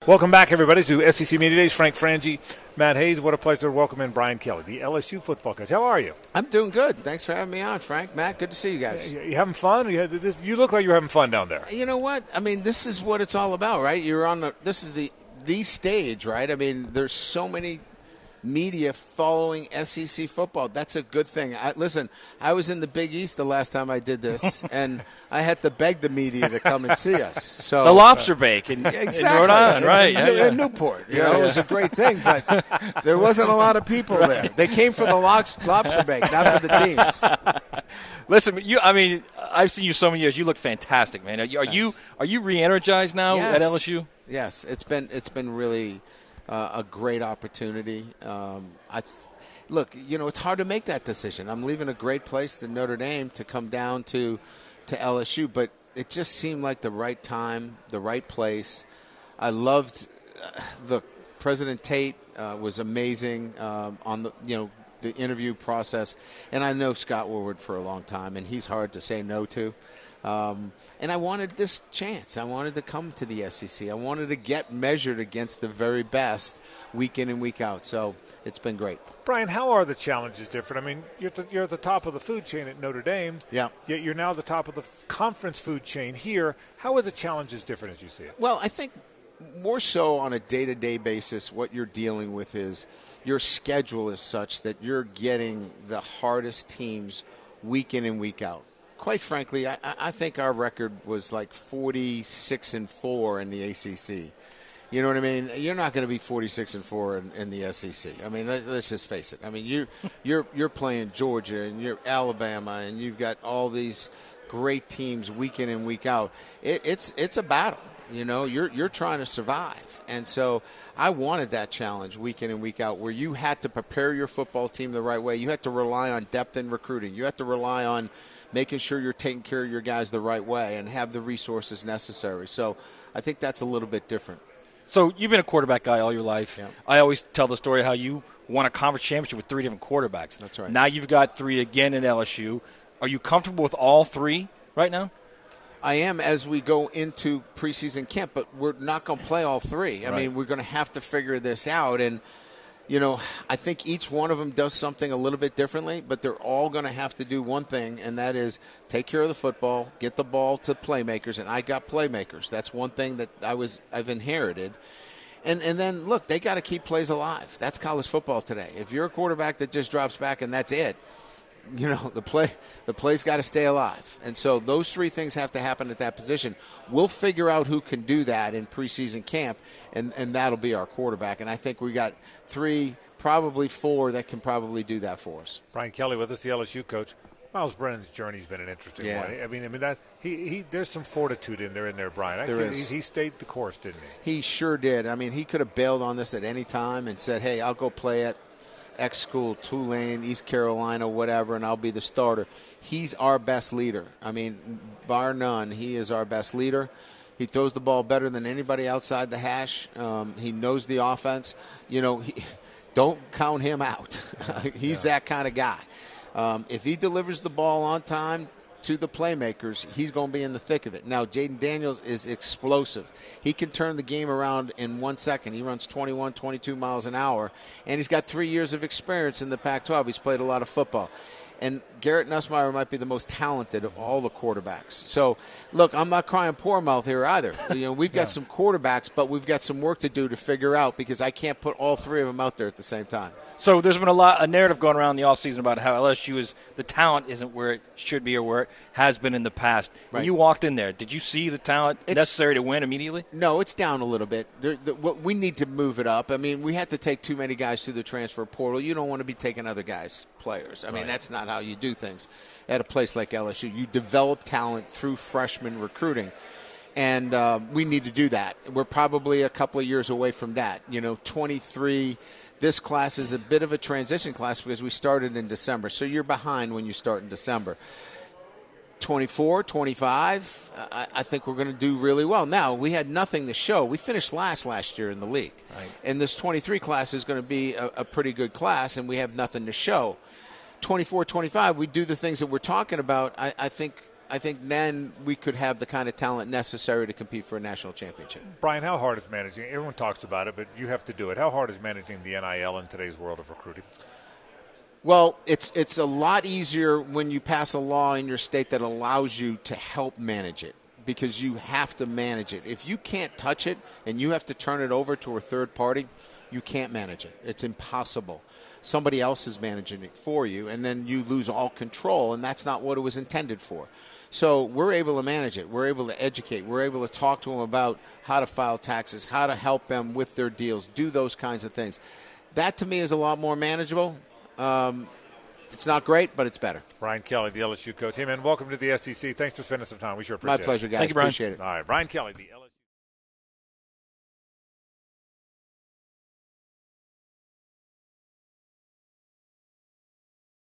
Welcome back, everybody, to SEC Media Days. Frangie, Matt Hayes. What a pleasure to welcome in Brian Kelly, the LSU football coach. How are you? I'm doing good. Thanks for having me on, Frank. Matt, good to see you guys. You having fun? You look like you're having fun down there. You know what? I mean, this is what it's all about, right? This is the stage, right? I mean, there's so many media following SEC football. That's a good thing. Listen, I was in the Big East the last time I did this, and I had to beg the media to come and see us. So the lobster bake in exactly. Rhode Island, right? In Newport. You know, it was a great thing, but there wasn't a lot of people there. They came for the lobster bake, not for the teams. Listen, I've seen you so many years. You look fantastic, man. Are you re-energized now at LSU? Yes, it's been really a great opportunity. Look, it's hard to make that decision. I'm leaving a great place to Notre Dame to come down to LSU, but it just seemed like the right time, the right place. I loved President Tate was amazing on the interview process, and I know Scott Woodward for a long time, and he's hard to say no to. And I wanted this chance. I wanted to come to the SEC. I wanted to get measured against the very best week in and week out. So it's been great. Brian, how are the challenges different? I mean, you're at the top of the food chain at Notre Dame. Yeah. Yet you're now at the top of the conference food chain here. How are the challenges different as you see it? Well, I think more so on a day-to-day basis, what you're dealing with is your schedule is such that you're getting the hardest teams week in and week out. Quite frankly, I think our record was like 46-4 in the ACC. You know what I mean? You're not going to be 46-4 in the SEC. I mean, let's just face it. I mean, you're playing Georgia and you're Alabama and you've got all these great teams week in and week out. It's a battle. You're trying to survive, and so I wanted that challenge week in and week out, where you had to prepare your football team the right way. You had to rely on depth in recruiting. You had to rely on making sure you're taking care of your guys the right way and have the resources necessary. So I think that's a little bit different. So you've been a quarterback guy all your life. Yeah. I always tell the story how you won a conference championship with 3 different quarterbacks. That's right. Now you've got 3 again at LSU. Are you comfortable with all 3 right now? I am as we go into preseason camp, but we're not going to play all 3. I mean, we're going to have to figure this out. And, I think each one of them does something a little bit differently, but they're all going to have to do one thing, and that is take care of the football, get the ball to playmakers. And I got playmakers. That's one thing that I've inherited. And then, look, they got to keep plays alive. That's college football today. If you're a quarterback that just drops back and that's it, the play's got to stay alive. And so those 3 things have to happen at that position. We'll figure out who can do that in preseason camp, and that'll be our quarterback. And I think we got 3, probably 4 that can probably do that for us. Brian Kelly with us, the LSU coach. Miles Brennan's journey's been an interesting one. I mean that he there's some fortitude in there, Brian. There is. He stayed the course, didn't he? He sure did. I mean, he could have bailed on this at any time and said, hey, I'll go play at X school, Tulane, East Carolina, whatever, and I'll be the starter. He's our best leader. I mean, bar none, he is our best leader. He throws the ball better than anybody outside the hash. He knows the offense. Don't count him out. He's that kind of guy. If he delivers the ball on time to the playmakers, he's going to be in the thick of it. Now, Jaden Daniels is explosive. He can turn the game around in 1 second. He runs 21, 22 miles an hour, and he's got 3 years of experience in the Pac-12. He's played a lot of football. And Garrett Nussmeier might be the most talented of all the quarterbacks. So, look, I'm not crying poor mouth here either. We've got some quarterbacks, but we've got some work to do to figure out, because I can't put all 3 of them out there at the same time. So there's been a narrative going around the offseason about how LSU the talent isn't where it should be or where it has been in the past. When Right. you walked in there, did you see the talent necessary to win immediately? No, it's down a little bit. We need to move it up. I mean, we had to take too many guys through the transfer portal. You don't want to be taking other guys' players. I mean, that's not how you do things at a place like LSU. You develop talent through freshman recruiting. And we need to do that. We're probably a couple of years away from that. 23, this class is a bit of a transition class because we started in December. So you're behind when you start in December. 24, 25, I think we're going to do really well. Now, we had nothing to show. We finished last year in the league. Right. And this 23 class is going to be a pretty good class, and we have nothing to show. 24, 25, we do the things that we're talking about. I think I think then we could have the kind of talent necessary to compete for a national championship. Brian, how hard is managing? Everyone talks about it, but you have to do it. How hard is managing the NIL in today's world of recruiting? Well, it's a lot easier when you pass a law in your state that allows you to help manage it, because you have to manage it. If you can't touch it and you have to turn it over to a third party, you can't manage it. It's impossible. Somebody else is managing it for you, and then you lose all control, and that's not what it was intended for. So we're able to manage it. We're able to educate. We're able to talk to them about how to file taxes, how to help them with their deals, do those kinds of things. That, to me, is a lot more manageable. It's not great, but it's better. Brian Kelly, the LSU coach. Hey, man, welcome to the SEC. Thanks for spending some time. We sure appreciate it. My pleasure, guys. Thank you, Brian. Appreciate it. All right, Brian Kelly, the LSU